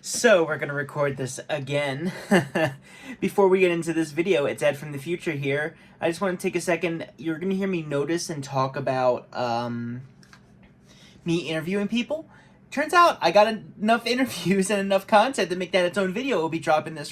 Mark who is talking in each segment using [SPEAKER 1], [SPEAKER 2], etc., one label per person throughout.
[SPEAKER 1] So we're gonna record this again. Before we get into this video, it's Ed from the future here. I just want to take a second. You're gonna hear me notice and talk about me interviewing people. Turns out I got enough interviews and enough content to make that its own video. We'll be dropping this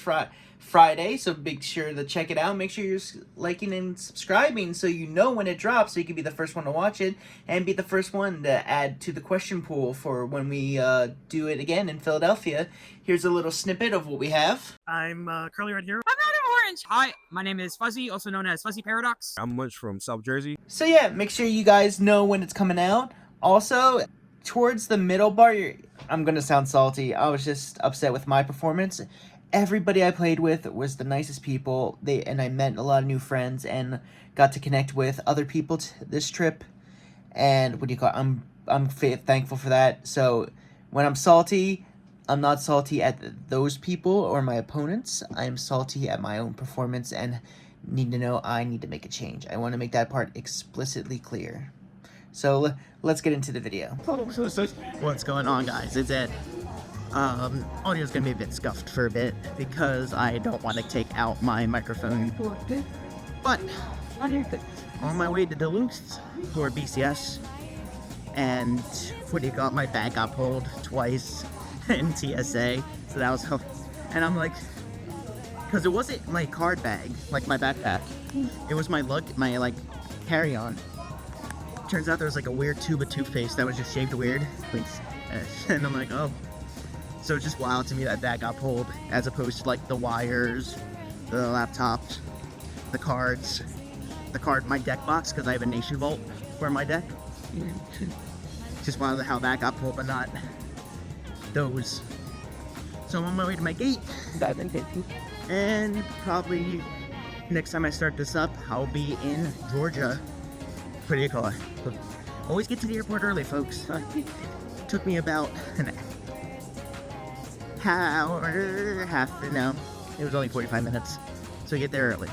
[SPEAKER 1] Friday, so make sure to check it out. Make sure you're liking and subscribing so you know when it drops, so you can be the first one to watch it and be the first one to add to the question pool for when we do it again in Philadelphia. Here's a little snippet of what we have.
[SPEAKER 2] I'm Curly right here.
[SPEAKER 3] I'm Adam Orange. Hi, my name is Fuzzy, also known as Fuzzy Paradox.
[SPEAKER 2] I'm Munch from South Jersey.
[SPEAKER 1] So yeah, make sure you guys know when it's coming out. Also, towards the middle part, I'm gonna sound salty. I was just upset with my performance. Everybody I played with was the nicest people. And I met a lot of new friends and got to connect with other people this trip. And what do you call it? I'm thankful for that. So when I'm salty, I'm not salty at those people or my opponents. I am salty at my own performance and need to know I need to make a change. I want to make that part explicitly clear. So let's get into the video.
[SPEAKER 4] What's going on, guys? It's Ed. Audio's gonna be a bit scuffed for a bit because I don't want to take out my microphone. But on my way to Duluth for BCS, and my bag got pulled twice in TSA, so that was and I'm like, because it wasn't my card bag, like my backpack, it was my carry-on. Turns out there was like a weird tube of toothpaste that was just shaped weird, and I'm like, oh. So it's just wild to me that got pulled, as opposed to like the wires, the laptops, the cards, my deck box, because I have a Nation Vault for my deck. Just wild how that got pulled, but not those. So I'm on my way to my gate, and probably next time I start this up, I'll be in Georgia. What do you call it? Always get to the airport early, folks. Took me about an hour, no, it was only 45 minutes, so get there early.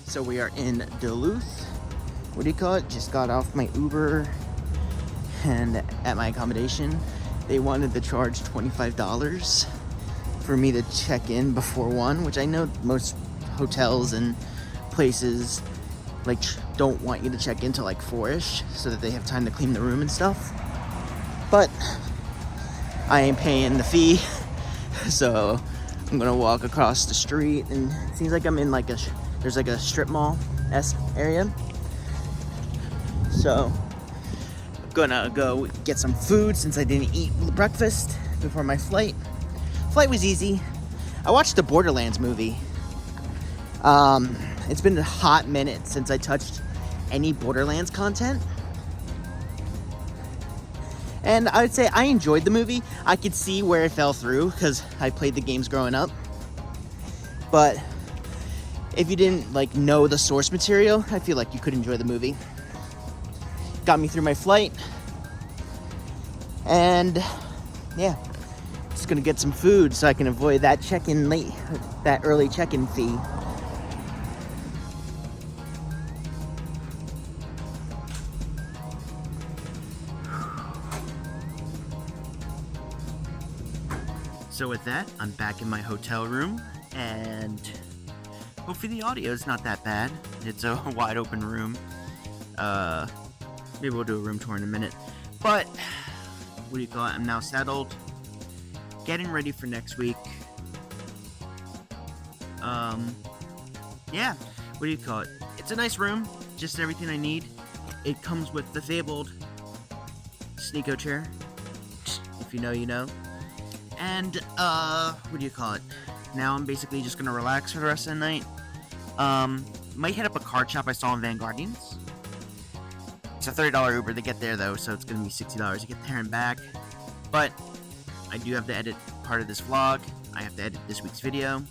[SPEAKER 4] So we are in Duluth. What do you call it? Just got off my Uber, and at my accommodation, they wanted to charge $25 for me to check in before 1, which I know most hotels and places don't want you to check in till like 4-ish, so that they have time to clean the room and stuff. But I ain't paying the fee, so I'm gonna walk across the street, and it seems like I'm in there's like a strip mall-esque area. So I'm gonna go get some food since I didn't eat breakfast before my flight. Flight was easy. I watched the Borderlands movie. It's been a hot minute since I touched any Borderlands content. And I would say I enjoyed the movie. I could see where it fell through because I played the games growing up. But if you didn't know the source material, I feel like you could enjoy the movie. Got me through my flight. And yeah, just gonna get some food so I can avoid that early check-in fee. So with that, I'm back in my hotel room, and hopefully the audio is not that bad. It's a wide open room. Maybe we'll do a room tour in a minute. But what do you call it? I'm now settled, getting ready for next week. Yeah, what do you call it? It's a nice room, just everything I need. It comes with the fabled Sneeko chair. If you know, you know. And what do you call it? Now I'm basically just gonna relax for the rest of the night.
[SPEAKER 5] might hit up a card shop I saw in Van Guardians. It's a $30 Uber to get there though, so it's gonna be $60 to get there and back. But I do have to edit part of this vlog. I have to edit this week's video.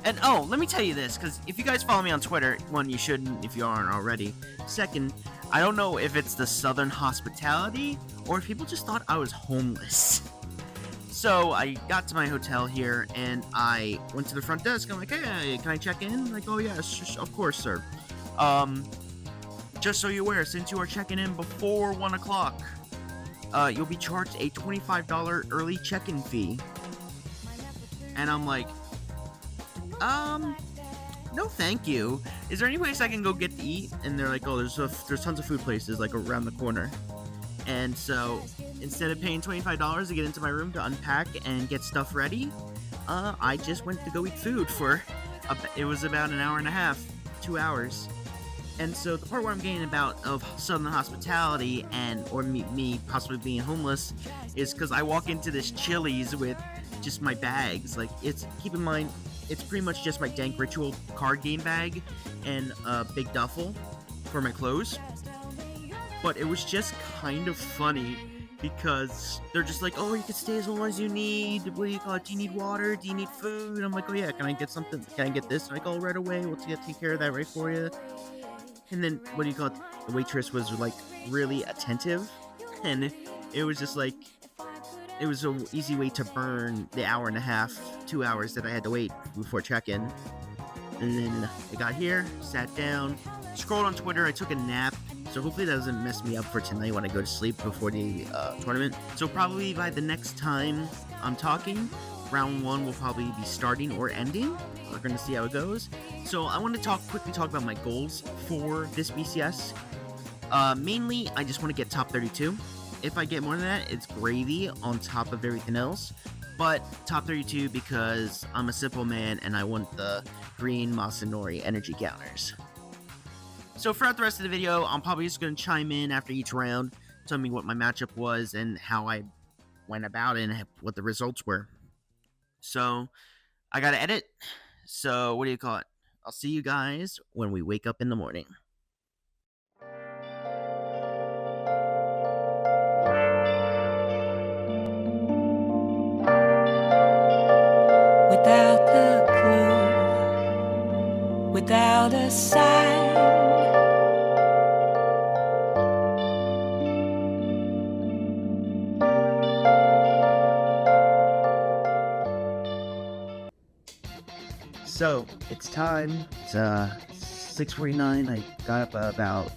[SPEAKER 5] And oh, let me tell you this, because if you guys follow me on Twitter, one, you shouldn't if you aren't already. Second, I don't know if it's the Southern hospitality or if people just thought I was homeless. So I got to my hotel here and I went to the front desk. I'm like, hey, can I check in? Like, oh yes, of course, sir. Just so you're aware, since you are checking in before 1 o'clock, you'll be charged a $25 early check-in fee. And I'm like, no thank you. Is there any place I can go get to eat? And they're like, oh, there's tons of food places like around the corner. And so instead of paying $25 to get into my room to unpack and get stuff ready, I just went to go eat food for it was about an hour and a half, 2 hours. And so the part where I'm getting about of Southern hospitality or me possibly being homeless is because I walk into this Chili's with just my bags. Like, keep in mind, it's pretty much just my Dank Ritual card game bag and a big duffel for my clothes. But it was just kind of funny because they're just like, oh, you can stay as long as you need. What do you call it? Do you need water? Do you need food? I'm like, oh yeah, can I get something? Can I get this? And I go, right away. We'll take care of that right for you. And then, what do you call it? The waitress was like really attentive. And it was just like, it was an easy way to burn the hour and a half, 2 hours that I had to wait before check-in. And then I got here, sat down, scrolled on Twitter, I took a nap. So hopefully that doesn't mess me up for tonight when I go to sleep before the tournament. So probably by the next time I'm talking, round 1 will probably be starting or ending. We're going to see how it goes. So I want to quickly talk about my goals for this BCS. Mainly, I just want to get top 32. If I get more than that, it's gravy on top of everything else. But top 32 because I'm a simple man and I want the green Masanori energy counters. So throughout the rest of the video, I'm probably just going to chime in after each round, tell me what my matchup was and how I went about it and what the results were. So I got to edit. So what do you call it? I'll see you guys when we wake up in the morning.
[SPEAKER 6] Without a clue, without a sign,
[SPEAKER 4] So, it's time. It's 6:49. I got up about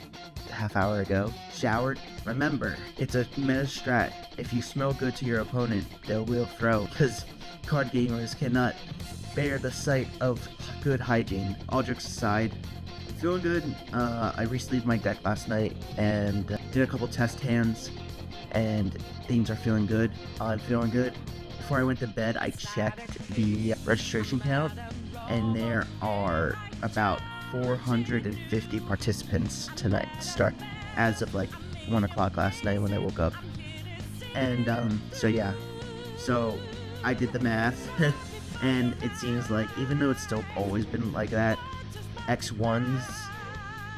[SPEAKER 4] a half hour ago. Showered. Remember, it's a meta strat. If you smell good to your opponent, they will throw. Because card gamers cannot bear the sight of good hygiene. All jokes aside, feeling good. I re-sleeved my deck last night and did a couple test hands. And things are feeling good. I'm feeling good. Before I went to bed, I checked the registration count. And there are about 450 participants tonight to start, as of like 1 o'clock last night when I woke up. And so yeah, so I did the math, and it seems like even though it's still always been like that, X1s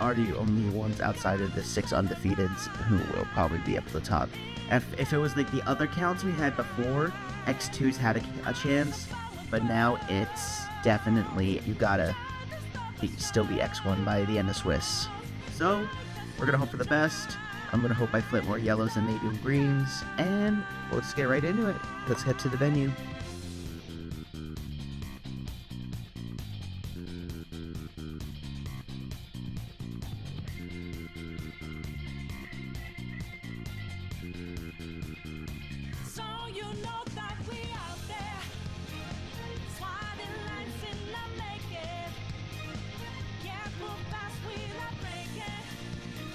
[SPEAKER 4] are the only ones outside of the 6 undefeateds who will probably be up to the top. If it was like the other counts we had before, X2s had a chance, but now it's definitely, you gotta still be X1 by the end of Swiss. So, we're gonna hope for the best. I'm gonna hope I flip more yellows than they do greens, and let's get right into it. Let's head to the venue.
[SPEAKER 6] so you know that we out there, swatting lines in the making. Can't move fast without breaking.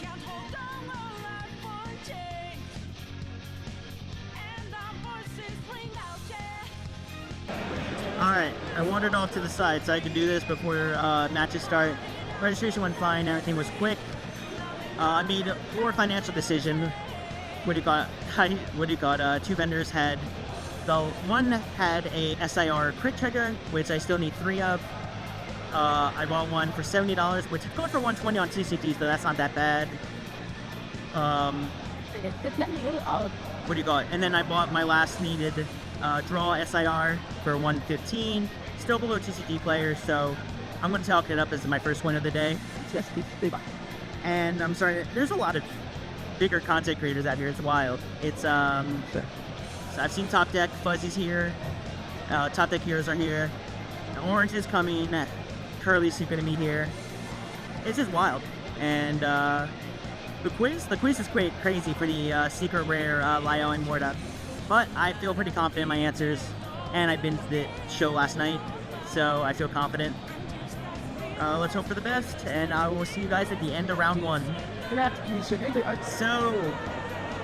[SPEAKER 6] Can't hold on our life for change. And our voices ring out, yeah.
[SPEAKER 4] Alright, I wandered off to the side so I could do this before matches start. Registration went fine, everything was quick. I made a poor financial decision. Two vendors had, one had a SIR crit trigger, which I still need 3 of. I bought one for $70, which is going for $120 on TCT, so that's not that bad. What do you call it? And then I bought my last needed draw SIR for $115, still below TCT players, so I'm going to talk it up as my first win of the day. And I'm sorry, there's a lot of bigger content creators out here. It's wild. It's so I've seen Top Deck, Fuzzy's here, Top Deck Heroes are here, Orange is coming, Curly's going to be here. It's just wild. And the quiz is quite crazy for the secret rare Lyo and Morta, but I feel pretty confident in my answers, and I've been to the show last night, so I feel confident. Let's hope for the best, and I will see you guys at the end of round 1. So,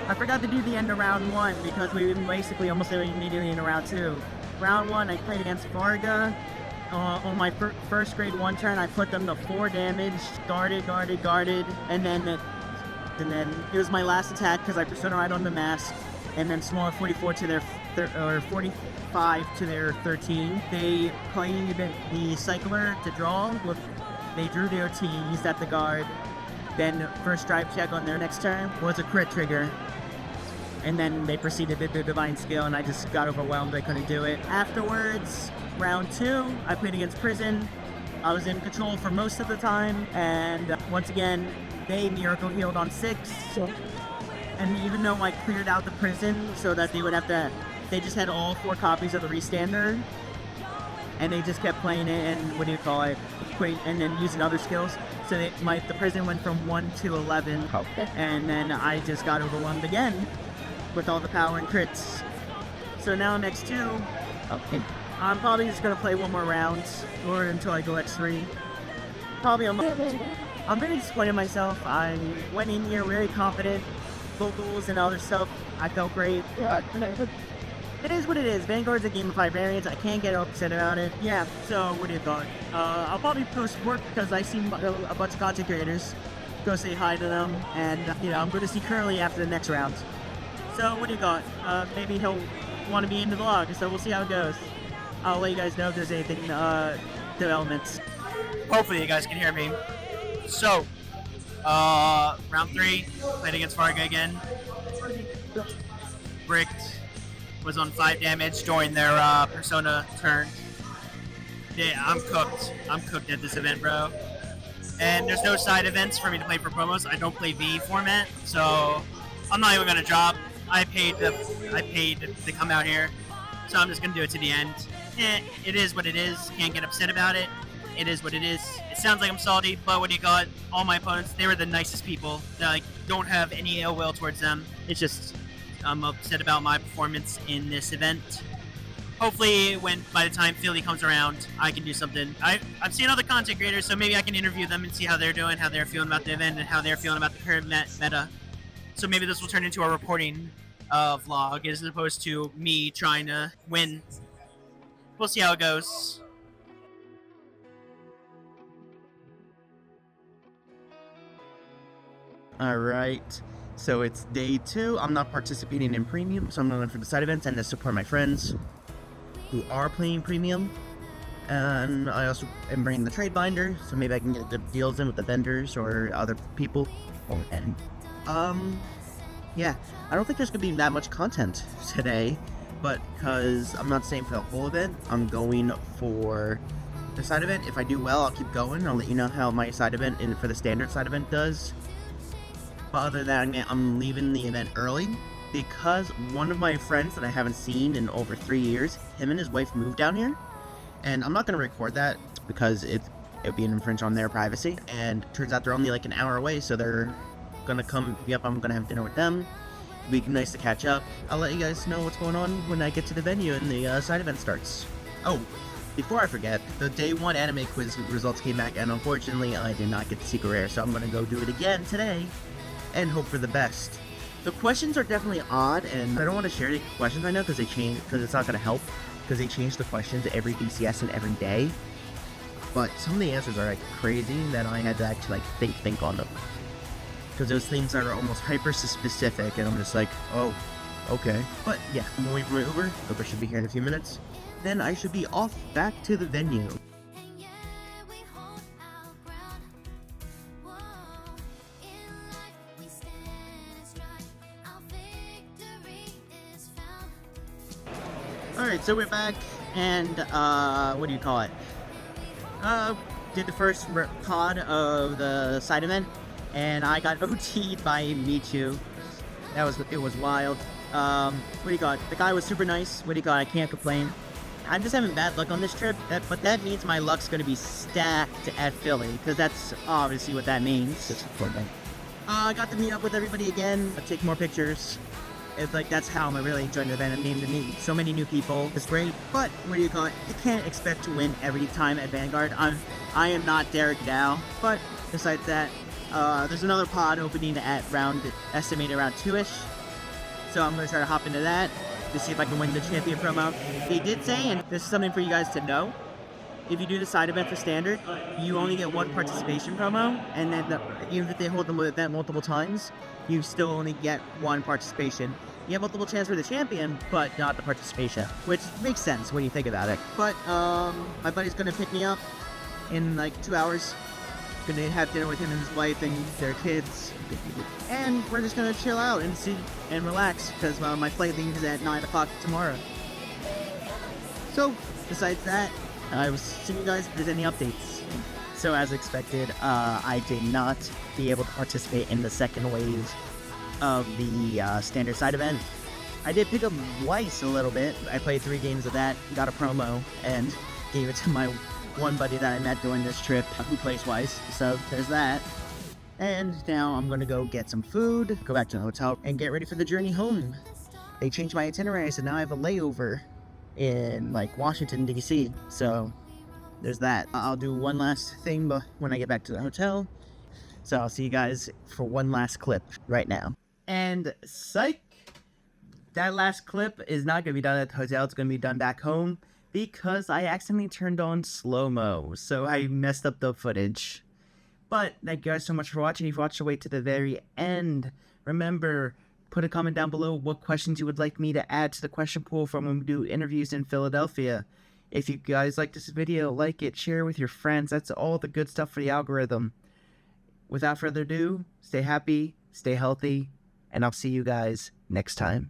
[SPEAKER 4] I forgot to do the end of round 1 because we basically almost immediately into round 2. Round 1, I played against Varga. On my first grade 1 turn, I put them to 4 damage, guarded, and then it was my last attack because I Persona Ride on the mask, and then smaller 44 to their 45 to their 13. They played the Cycler to draw. They drew their OT, used that to guard. Then first drive check on their next turn was a crit trigger. And then they proceeded to do Divine Skill, and I just got overwhelmed. I couldn't do it. Afterwards, round 2, I played against Prison. I was in control for most of the time, and once again, they Miracle Healed on 6. And even though I cleared out the Prison so that they would have to, they just had all 4 copies of the Restander, and they just kept playing it and and then using other skills. So the Prison went from 1 to 11, and then I just got overwhelmed again with all the power and crits. So now next 2, I'm probably just gonna play one more round or until I go X3. Probably I'm very disappointed in myself. I went in here very confident. Vocals and other stuff, I felt great. It is what it is. Vanguard's a gamified variant. I can't get upset about it. Yeah, so what do you thought? I'll probably post work because I see a bunch of content creators. Go say hi to them, and I'm going to see Curly after the next round. So what do you got? Maybe he'll want to be in the vlog, so we'll see how it goes. I'll let you guys know if there's anything developments.
[SPEAKER 3] Hopefully you guys can hear me. So, round 3, played against Varga again. Bricked, was on 5 damage during their Persona turn. Yeah, I'm cooked. I'm cooked at this event, bro. And there's no side events for me to play for promos. I don't play V format, so I'm not even gonna drop. I paid to come out here, so I'm just gonna do it to the end. It is what it is. Can't get upset about it. It is what it is. It sounds like I'm salty, but what do you got? All my opponents, they were the nicest people. They don't have any ill will towards them. It's just I'm upset about my performance in this event. Hopefully, by the time Philly comes around, I can do something. I've seen other content creators, so maybe I can interview them and see how they're doing, how they're feeling about the event, and how they're feeling about the current meta. So maybe this will turn into a reporting vlog as opposed to me trying to win. We'll see how it goes.
[SPEAKER 4] Alright, so it's day 2. I'm not participating in Premium, so I'm going for the side events and to support my friends who are playing Premium. And I also am bringing the trade binder, so maybe I can get the deals in with the vendors or other people. And yeah, I don't think there's gonna be that much content today, but because I'm not staying for the whole event, I'm going for the side event. If I do well, I'll keep going. I'll let you know how my side event and for the standard side event does. But other than that, I'm leaving the event early because one of my friends that I haven't seen in over 3 years, him and his wife moved down here, and I'm not gonna record that because it would be an infringe on their privacy. And turns out they're only like an hour away, so they're gonna come pick me up. I'm gonna have dinner with them. It'd be nice to catch up. I'll let you guys know what's going on when I get to the venue and the side event starts. Oh, before I forget, the day 1 anime quiz results came back, and unfortunately I did not get the secret rare, so I'm gonna go do it again today and hope for the best. The questions are definitely odd, and I don't want to share the questions I know because they change, because it's not gonna help, because they change the questions every BCS and every day. But some of the answers are like crazy that I had to actually like think on them. Because those things are almost hyper-specific, and I'm just like, oh, okay. But yeah, I'm waiting for my Uber. Uber should be here in a few minutes. Then I should be off back to the venue. Alright, so we're back, and, what do you call it? Did the first pod of the side event, and I got OT'd by Michu. It was wild. What do you got? The guy was super nice. What do you got? I can't complain. I'm just having bad luck on this trip, but that means my luck's gonna be stacked at Philly, because that's obviously what that means. I got to meet up with everybody again, take more pictures. It's like, that's how I'm really enjoying the event. I'm getting to meet so many new people. It's great, but what do you call it? You can't expect to win every time at Vanguard. I am not Derek Dow, but besides that, there's another pod opening at estimated around 2-ish. So I'm gonna try to hop into that to see if I can win the champion promo. They did say, and this is something for you guys to know, if you do the side event for standard, you only get one participation promo, and then even if they hold the event multiple times, you still only get one participation. You have multiple chances for the champion, but not the participation, which makes sense when you think about it. But my buddy's gonna pick me up in like 2 hours. Gonna have dinner with him and his wife and their kids, and we're just gonna chill out and see and relax because my flight leaves at 9 o'clock tomorrow. So besides that, I was seeing you guys if there's any updates. So as expected, I did not be able to participate in the second wave of the standard side event. I did pick up Weiss a little bit. I played 3 games of that, got a promo, and gave it to my one buddy that I met during this trip who plays Weiss. So there's that. And now I'm gonna go get some food, go back to the hotel, and get ready for the journey home. They changed my itinerary, so now I have a layover in like Washington, D.C. So there's that. I'll do one last thing when I get back to the hotel. So I'll see you guys for one last clip right now. And psych! That last clip is not going to be done at the hotel. It's going to be done back home because I accidentally turned on slow-mo. So I messed up the footage. But thank you guys so much for watching. If you watched the way to the very end, remember, put a comment down below what questions you would like me to add to the question pool from when we do interviews in Philadelphia. If you guys like this video, like it, share it with your friends. That's all the good stuff for the algorithm. Without further ado, stay happy, stay healthy, and I'll see you guys next time.